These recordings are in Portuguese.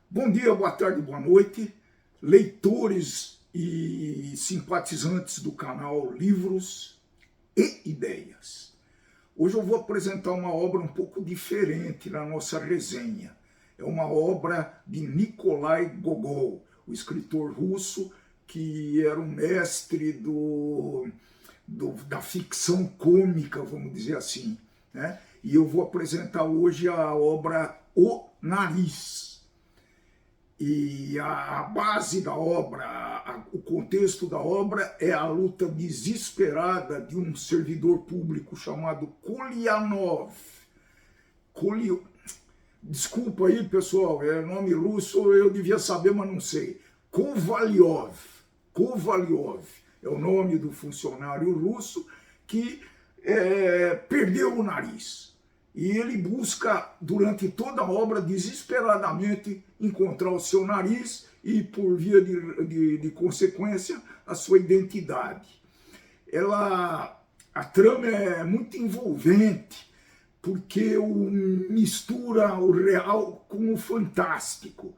Bom dia, boa tarde, boa noite, leitores e simpatizantes do canal Livros e Ideias. Hoje eu vou apresentar uma obra um pouco diferente na nossa resenha. É uma obra de Nikolai Gogol, o escritor russo que era um mestre da ficção cômica, vamos dizer assim, né? E eu vou apresentar hoje a obra O Nariz. E a base da obra, o contexto da obra é a luta desesperada de um servidor público chamado Kolyanov. Desculpa aí, pessoal, é nome russo, eu devia saber, mas não sei. Kovalyov é o nome do funcionário russo que perdeu o nariz. E ele busca, durante toda a obra, desesperadamente encontrar o seu nariz e, por via de consequência, a sua identidade. A trama é muito envolvente, porque mistura o real com o fantástico.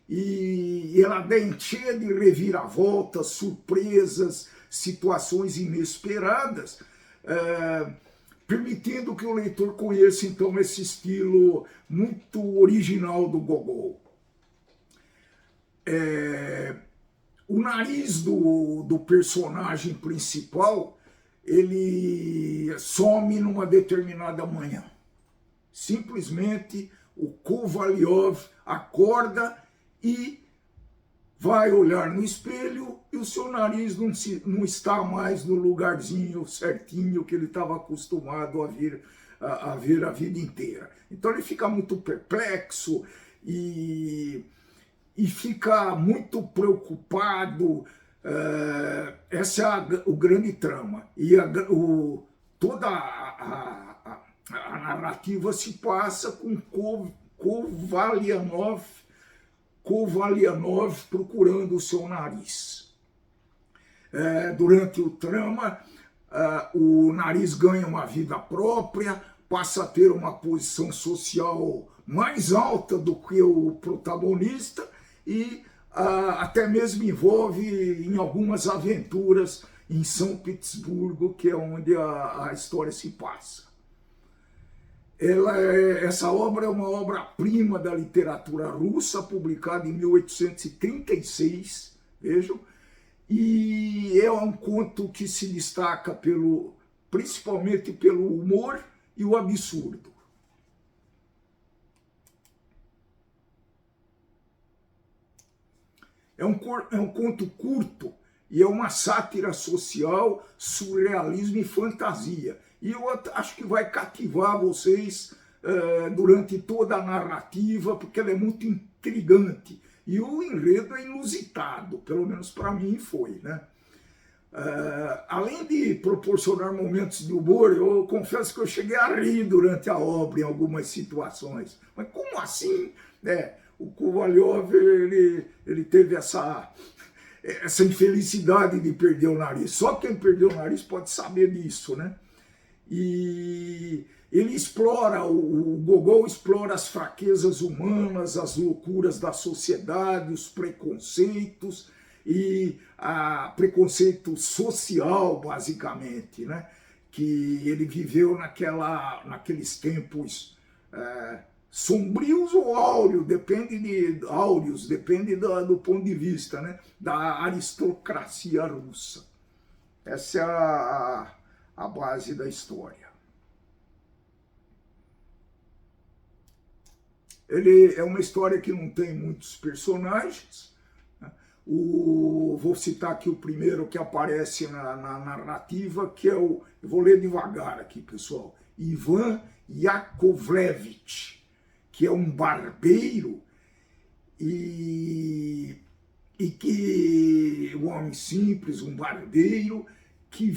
E ela é cheia de reviravoltas, surpresas, situações inesperadas, permitindo que o leitor conheça, então, esse estilo muito original do Gogol. O nariz do personagem principal, ele some numa determinada manhã. Simplesmente, o Kovalyov acorda e vai olhar no espelho e o seu nariz não está mais no lugarzinho certinho que ele estava acostumado a ver a vida inteira. Então ele fica muito perplexo e fica muito preocupado. Essa é o grande trama. E toda a narrativa se passa com Kovalyov procurando o seu nariz. Durante o trama, o nariz ganha uma vida própria, passa a ter uma posição social mais alta do que o protagonista e até mesmo envolve em algumas aventuras em São Petersburgo, que é onde a história se passa. Essa obra é uma obra-prima da literatura russa, publicada em 1836, vejam, e é um conto que se destaca principalmente pelo humor e o absurdo. É um conto curto e é uma sátira social, surrealismo e fantasia. E eu acho que vai cativar vocês durante toda a narrativa, porque ela é muito intrigante. E o enredo é inusitado, pelo menos para mim foi, né? Além de proporcionar momentos de humor, eu confesso que eu cheguei a rir durante a obra em algumas situações. Mas como assim? O Kovalyov, ele teve essa infelicidade de perder o nariz. Só quem perdeu o nariz pode saber disso, né? E ele o Gogol explora as fraquezas humanas, as loucuras da sociedade, os preconceitos e preconceito social, basicamente, né? Que ele viveu naqueles tempos sombrios ou áureos, depende do ponto de vista, né? Da aristocracia russa. Essa é a base da história. Ele é uma história que não tem muitos personagens. Vou citar aqui o primeiro que aparece na narrativa, que é eu vou ler devagar aqui, pessoal. Ivan Yakovlevich, que é um barbeiro e que um homem simples, um barbeiro, que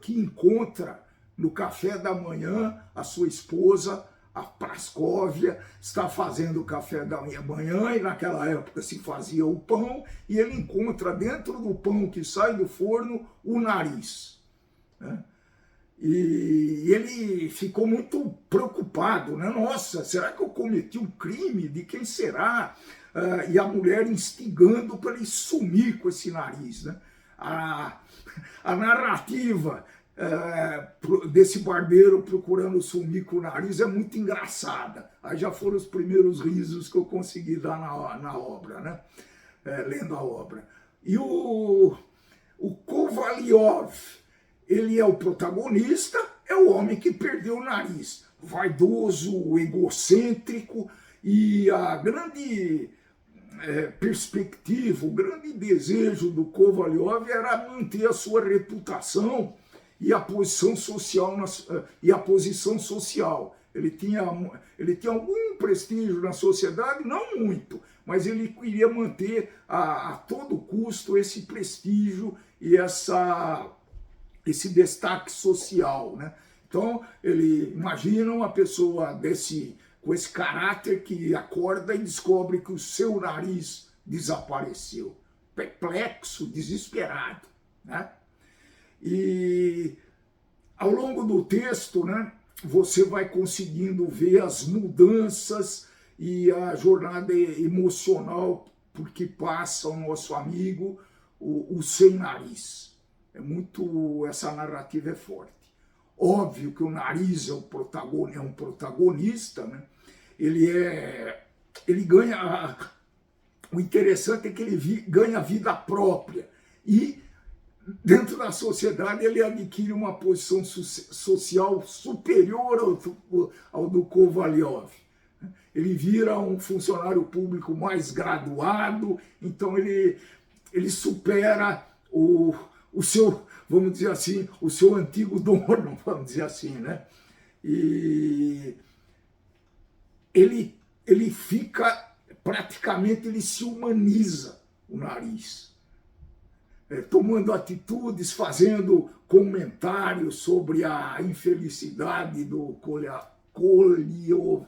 encontra no café da manhã a sua esposa, a Praskovia, está fazendo o café da manhã, e naquela época se fazia o pão, e ele encontra dentro do pão que sai do forno o nariz, né? E ele ficou muito preocupado, né? Nossa, será que eu cometi um crime? De quem será? e a mulher instigando para ele sumir com esse nariz, né? A narrativa desse barbeiro procurando sumir com o nariz é muito engraçada. Aí já foram os primeiros risos que eu consegui dar na obra, né? Lendo a obra. E o Kovalyov, ele é o protagonista, é o homem que perdeu o nariz. Vaidoso, egocêntrico, e a grande perspectiva, o grande desejo do Kovalyov era manter a sua reputação e a posição social, Ele tinha algum prestígio na sociedade, não muito, mas ele queria manter a todo custo esse prestígio e esse destaque social, né? Então, imagina uma pessoa com esse caráter que acorda e descobre que o seu nariz desapareceu. Perplexo, desesperado, né? E ao longo do texto, né, você vai conseguindo ver as mudanças e a jornada emocional por que passa o nosso amigo, o sem nariz. Essa narrativa é forte. Óbvio que o nariz é um protagonista, né? Ele ganha. O interessante é que ele ganha vida própria e dentro da sociedade ele adquire uma posição social superior ao do Kovalyov. Ele vira um funcionário público mais graduado, então ele supera o seu, vamos dizer assim, o seu antigo dono, vamos dizer assim, né? E ele fica, praticamente ele se humaniza, o nariz. Tomando atitudes, fazendo comentários sobre a infelicidade do Kovalyov.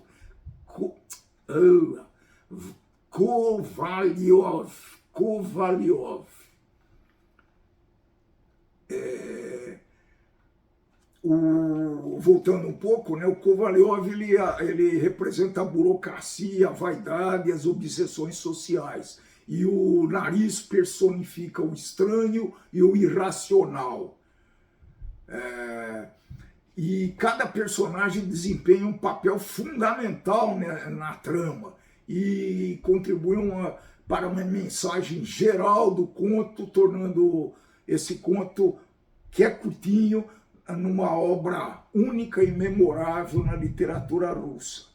Voltando um pouco, né, o Kovalyov ele representa a burocracia, a vaidade e as obsessões sociais. E o nariz personifica o estranho e o irracional. E cada personagem desempenha um papel fundamental, né, na trama e contribui para uma mensagem geral do conto, tornando esse conto, que é curtinho, numa obra única e memorável na literatura russa.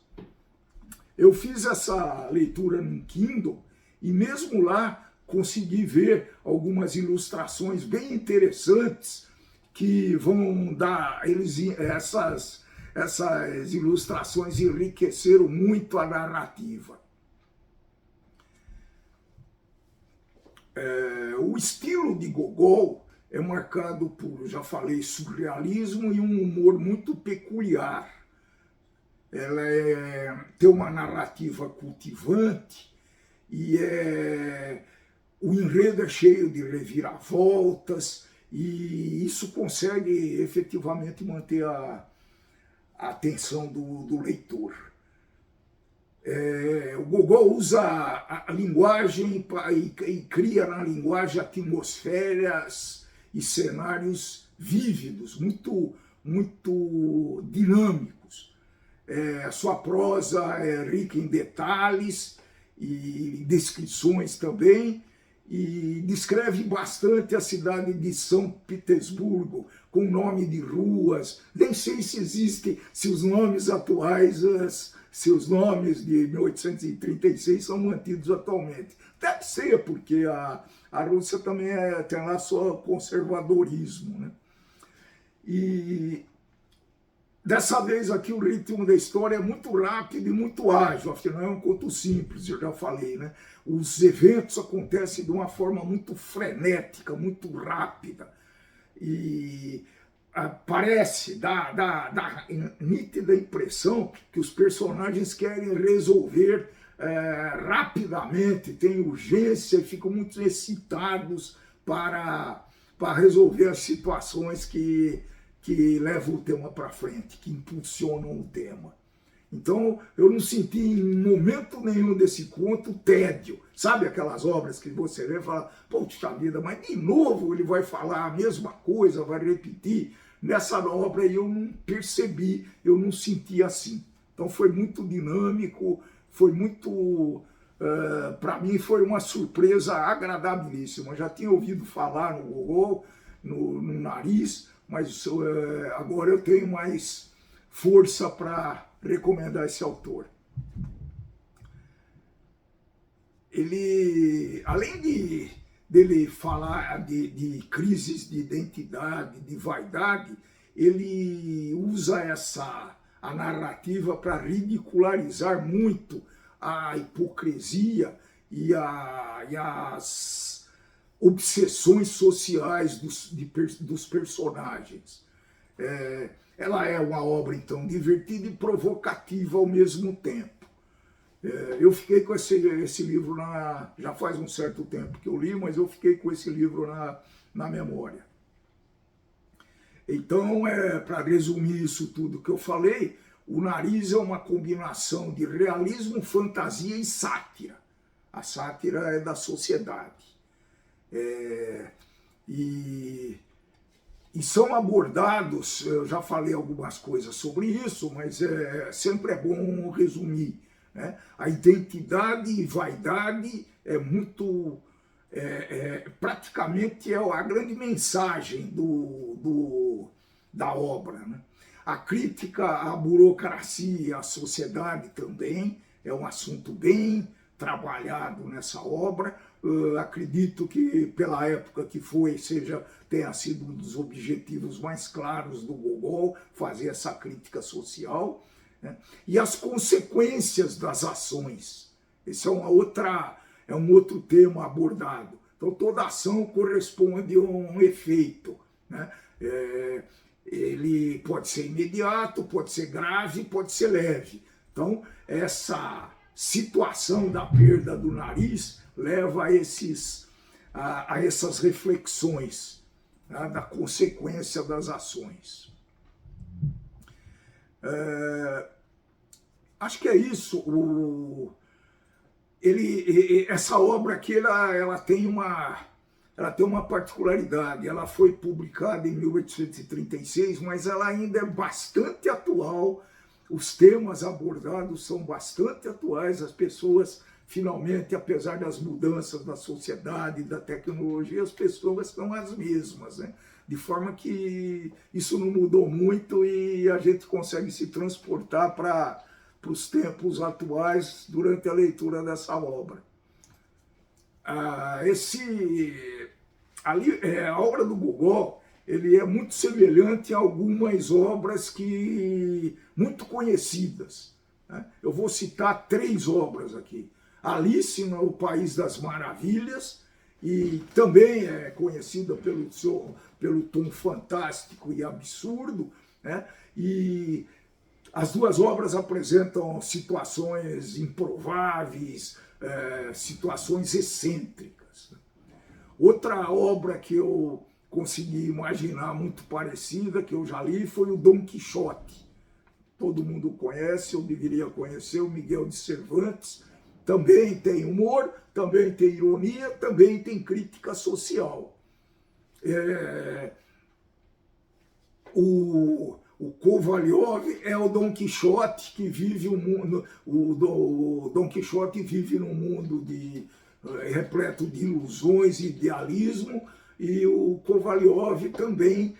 Eu fiz essa leitura no Kindle e mesmo lá consegui ver algumas ilustrações bem interessantes que vão dar, essas ilustrações enriqueceram muito a narrativa. O estilo de Gogol é marcado por, já falei, surrealismo e um humor muito peculiar. Ela tem uma narrativa cultivante e o enredo é cheio de reviravoltas e isso consegue efetivamente manter a atenção do leitor. O Gogol usa a linguagem e cria na linguagem atmosferas e cenários vívidos, muito dinâmicos. A sua prosa é rica em detalhes e descrições também, e descreve bastante a cidade de São Petersburgo, com nome de ruas. Nem sei se existem, se os nomes atuais, se os nomes de 1836 são mantidos atualmente. Deve ser, porque a Rússia também tem lá só conservadorismo, né? E dessa vez aqui o ritmo da história é muito rápido e muito ágil, afinal é um conto simples, eu já falei, né? Os eventos acontecem de uma forma muito frenética, muito rápida. E dá nítida impressão que os personagens querem resolver rapidamente, têm urgência e ficam muito excitados para resolver as situações que levam o tema para frente, que impulsionam o tema. Então, eu não senti em momento nenhum desse conto tédio. Sabe aquelas obras que você lê e fala, poxa vida, mas de novo ele vai falar a mesma coisa, vai repetir. Nessa obra eu não percebi, eu não senti assim. Então foi muito dinâmico, foi muito... para mim foi uma surpresa agradabilíssima. Eu já tinha ouvido falar no Gogol, no Nariz, mas agora eu tenho mais força para recomendar esse autor. Ele, além dele falar de crises de identidade, de vaidade, ele usa a narrativa para ridicularizar muito a hipocrisia e as obsessões sociais dos personagens. Ela é uma obra, então, divertida e provocativa ao mesmo tempo. Eu fiquei com esse livro, já faz um certo tempo que eu li, mas eu fiquei com esse livro na memória. Então, para resumir isso tudo que eu falei, O Nariz é uma combinação de realismo, fantasia e sátira. A sátira é da sociedade. E são abordados, eu já falei algumas coisas sobre isso, mas sempre é bom resumir, né? A identidade e vaidade é muito, praticamente é a grande mensagem da obra, né? A crítica à burocracia e à sociedade também é um assunto bem trabalhado nessa obra. Acredito que pela época que foi, tenha sido um dos objetivos mais claros do Gogol, fazer essa crítica social, né? E as consequências das ações. Esse é um outro tema abordado. Então toda ação corresponde a um efeito, né? Ele pode ser imediato, pode ser grave, pode ser leve. Então essa situação da perda do nariz leva a essas reflexões, né, da consequência das ações. Acho que é isso. Essa obra aqui ela tem uma particularidade. Ela foi publicada em 1836, mas ela ainda é bastante atual. Os temas abordados são bastante atuais. As pessoas, finalmente, apesar das mudanças da sociedade, da tecnologia, as pessoas são as mesmas, né? De forma que isso não mudou muito e a gente consegue se transportar para os tempos atuais durante a leitura dessa obra. A obra do Gogol, ele é muito semelhante a algumas obras muito conhecidas, né? Eu vou citar 3 obras aqui. Alice no País das Maravilhas, e também é conhecida pelo tom fantástico e absurdo, né? E as 2 obras apresentam situações improváveis, situações excêntricas. Outra obra que eu consegui imaginar muito parecida, que eu já li, foi o Dom Quixote. Todo mundo conhece, eu deveria conhecer, o Miguel de Cervantes. Também tem humor, também tem ironia, também tem crítica social. O Kovalyov é o Dom Quixote que vive o Dom Quixote vive num mundo repleto de ilusões e idealismo, e o Kovalyov também,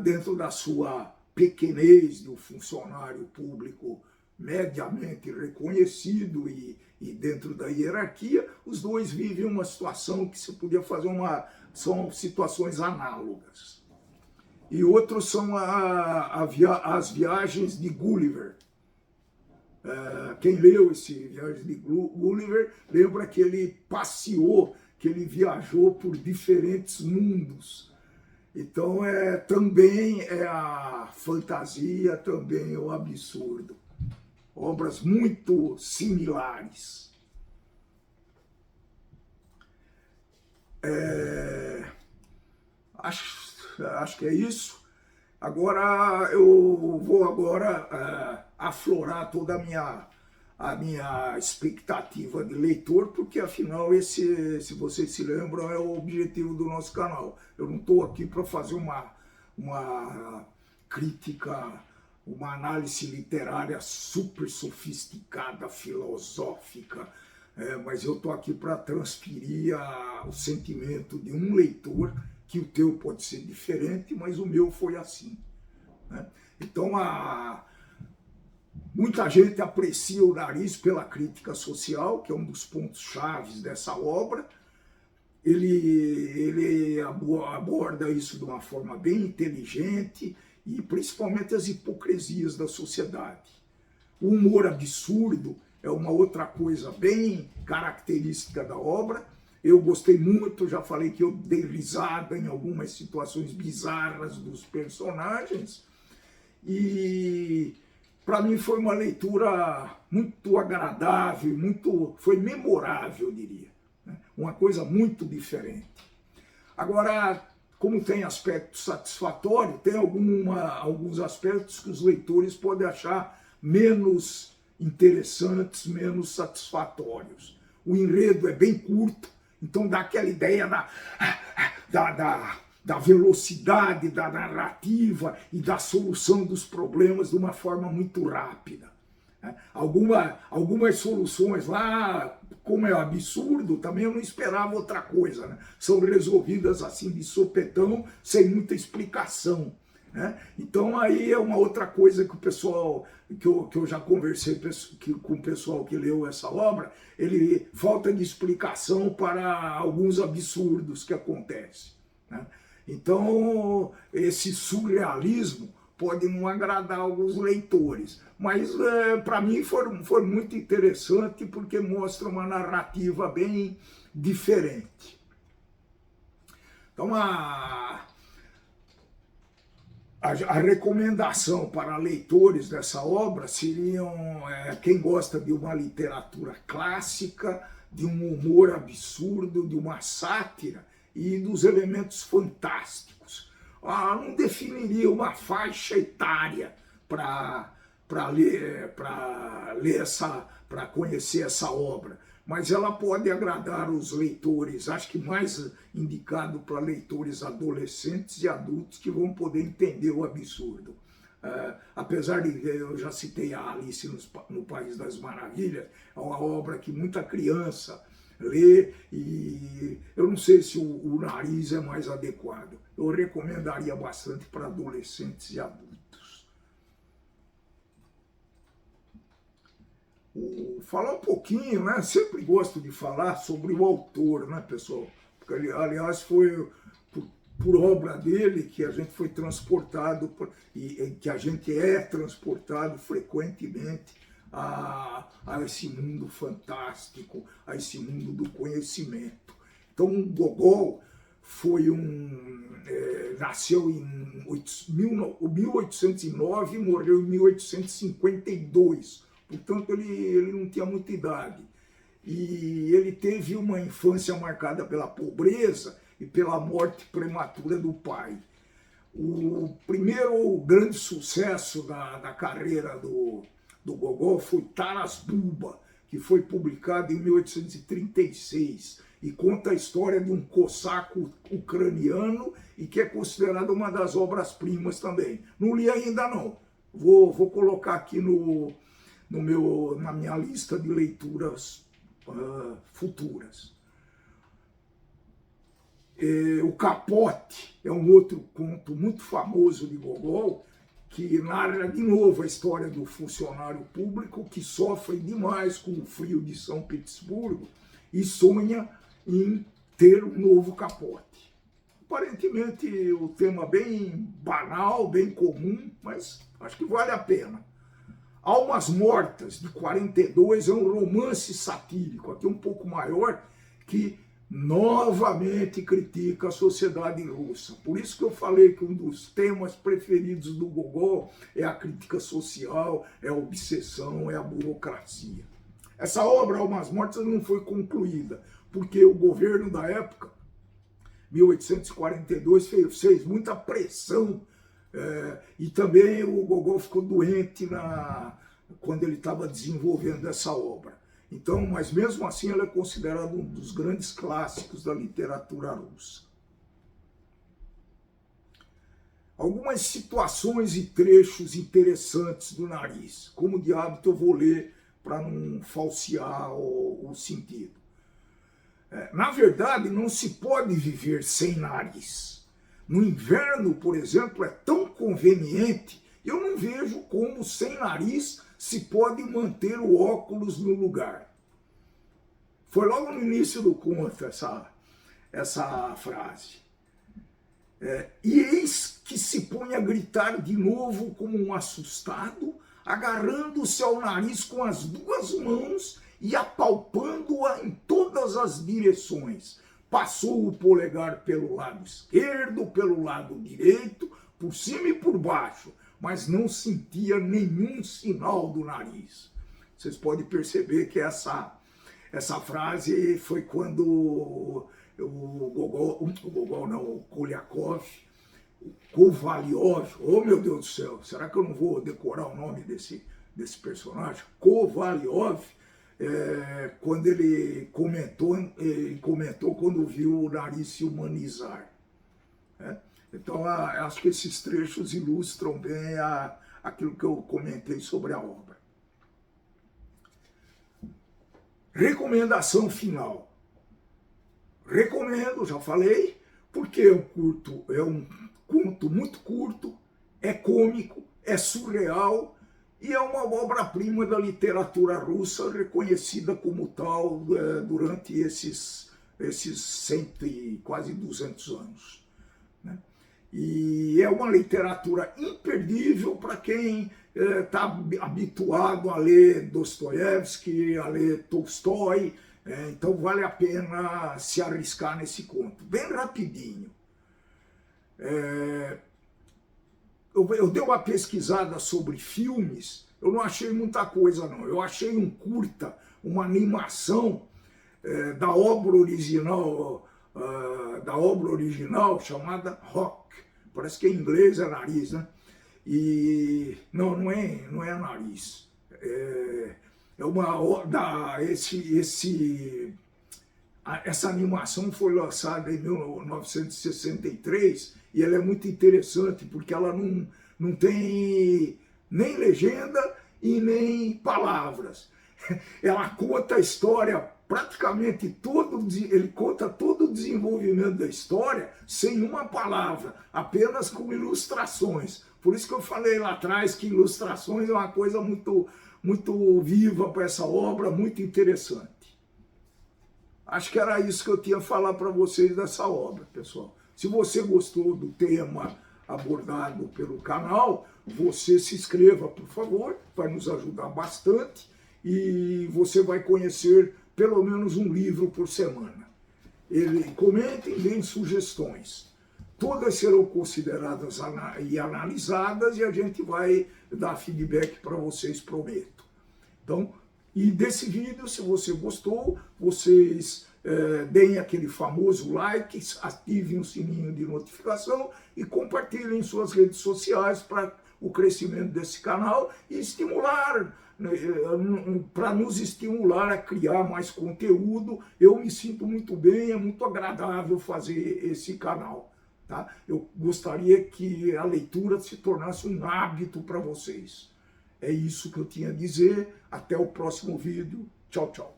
dentro da sua pequenez de um funcionário público mediamente reconhecido e dentro da hierarquia, os dois vivem uma situação que se podia fazer são situações análogas. E outros são as viagens de Gulliver. Quem leu esse Viagem de Gulliver lembra que ele passeou, que ele viajou por diferentes mundos. Então também é a fantasia, também é o absurdo. Obras muito similares. Acho que é isso. Agora eu vou aflorar toda a minha expectativa de leitor, porque afinal esse, se vocês se lembram, é o objetivo do nosso canal. Eu não estou aqui para fazer uma crítica, uma análise literária super sofisticada, filosófica, mas eu estou aqui para transferir o sentimento de um leitor, que o teu pode ser diferente, mas o meu foi assim, né? Então, muita gente aprecia o Nariz pela crítica social, que é um dos pontos chaves dessa obra. Ele aborda isso de uma forma bem inteligente, e principalmente as hipocrisias da sociedade. O humor absurdo é uma outra coisa bem característica da obra. Eu gostei muito, já falei que eu dei risada em algumas situações bizarras dos personagens, e para mim foi uma leitura muito agradável, foi memorável, eu diria, né? Uma coisa muito diferente. Agora, como tem aspecto satisfatório, tem alguns aspectos que os leitores podem achar menos interessantes, menos satisfatórios. O enredo é bem curto, então dá aquela ideia da velocidade, da narrativa e da solução dos problemas de uma forma muito rápida. Algumas soluções lá, como é absurdo, também eu não esperava outra coisa, né? São resolvidas assim de sopetão, sem muita explicação, né? Então aí é uma outra coisa que o pessoal, que eu já conversei com o pessoal que leu essa obra, ele falta de explicação para alguns absurdos que acontecem, né? Então esse surrealismo pode não agradar alguns leitores, mas para mim foi muito interessante, porque mostra uma narrativa bem diferente. Então a recomendação para leitores dessa obra seriam quem gosta de uma literatura clássica, de um humor absurdo, de uma sátira e dos elementos fantásticos. Não definiria uma faixa etária para conhecer essa obra, mas ela pode agradar os leitores, acho que mais indicado para leitores adolescentes e adultos, que vão poder entender o absurdo. Apesar de, eu já citei a Alice no País das Maravilhas, é uma obra que muita criança lê, e eu não sei se o Nariz é mais adequado. Eu recomendaria bastante para adolescentes e adultos. Falar um pouquinho, né? Sempre gosto de falar sobre o autor, né, pessoal? Porque, aliás, foi por obra dele que a gente foi transportado, e que a gente é transportado frequentemente a esse mundo fantástico, a esse mundo do conhecimento. Então, o Gogol foi nasceu em 1809 e morreu em 1852. Portanto, ele não tinha muita idade. E ele teve uma infância marcada pela pobreza e pela morte prematura do pai. O primeiro grande sucesso da carreira do Gogol foi Taras Bulba, que foi publicado em 1836 e conta a história de um cosaco ucraniano e que é considerado uma das obras-primas também. Não li ainda não, vou colocar aqui na minha lista de leituras futuras. O Capote é um outro conto muito famoso de Gogol, que narra de novo a história do funcionário público que sofre demais com o frio de São Petersburgo e sonha em ter um novo capote. Aparentemente o tema bem banal, bem comum, mas acho que vale a pena. Almas Mortas, de 42, é um romance satírico, aqui um pouco maior, que novamente critica a sociedade russa. Por isso que eu falei que um dos temas preferidos do Gogol é a crítica social, é a obsessão, é a burocracia. Essa obra, Almas Mortas, não foi concluída, porque o governo da época, 1842, fez muita pressão, e também o Gogol ficou doente quando ele estava desenvolvendo essa obra. Então, mas mesmo assim ela é considerada um dos grandes clássicos da literatura russa. Algumas situações e trechos interessantes do nariz. Como de hábito eu vou ler para não falsear o sentido. Na verdade, não se pode viver sem nariz. No inverno, por exemplo, é tão conveniente, eu não vejo como sem nariz se pode manter o óculos no lugar. Foi logo no início do conto essa frase. E eis que se põe a gritar de novo como um assustado, agarrando-se ao nariz com as duas mãos e apalpando-a em todas as direções. Passou o polegar pelo lado esquerdo, pelo lado direito, por cima e por baixo, mas não sentia nenhum sinal do nariz. Vocês podem perceber que essa frase foi quando o Kolyakov, Kovalyov, oh meu Deus do céu, será que eu não vou decorar o nome desse personagem? Kovalyov, quando ele comentou quando viu o nariz se humanizar. Então, acho que esses trechos ilustram bem aquilo que eu comentei sobre a obra. Recomendação final. Recomendo, já falei, porque é um conto muito curto, é cômico, é surreal e é uma obra-prima da literatura russa reconhecida como tal durante esses quase 200 anos. Né? E é uma literatura imperdível para quem está habituado a ler Dostoiévski, a ler Tolstói. Então vale a pena se arriscar nesse conto. Bem rapidinho. Eu dei uma pesquisada sobre filmes, eu não achei muita coisa não. Eu achei um curta, uma animação da obra original chamada Rock. Parece que em inglês é nariz, né? E não é nariz. Essa animação foi lançada em 1963 e ela é muito interessante porque ela não tem nem legenda e nem palavras. Ela conta a história praticamente ele conta todo o desenvolvimento da história sem uma palavra, apenas com ilustrações. Por isso que eu falei lá atrás que ilustrações é uma coisa muito viva para essa obra, muito interessante. Acho que era isso que eu tinha a falar para vocês dessa obra, pessoal. Se você gostou do tema abordado pelo canal, você se inscreva, por favor, vai nos ajudar bastante e você vai conhecer pelo menos um livro por semana. Comentem, deem sugestões. Todas serão consideradas e analisadas e a gente vai dar feedback para vocês, prometo. Então, e desse vídeo, se você gostou, vocês deem aquele famoso like, ativem o sininho de notificação e compartilhem em suas redes sociais para o crescimento desse canal e estimular, para nos estimular a criar mais conteúdo. Eu me sinto muito bem, é muito agradável fazer esse canal. Tá? Eu gostaria que a leitura se tornasse um hábito para vocês. É isso que eu tinha a dizer. Até o próximo vídeo. Tchau, tchau.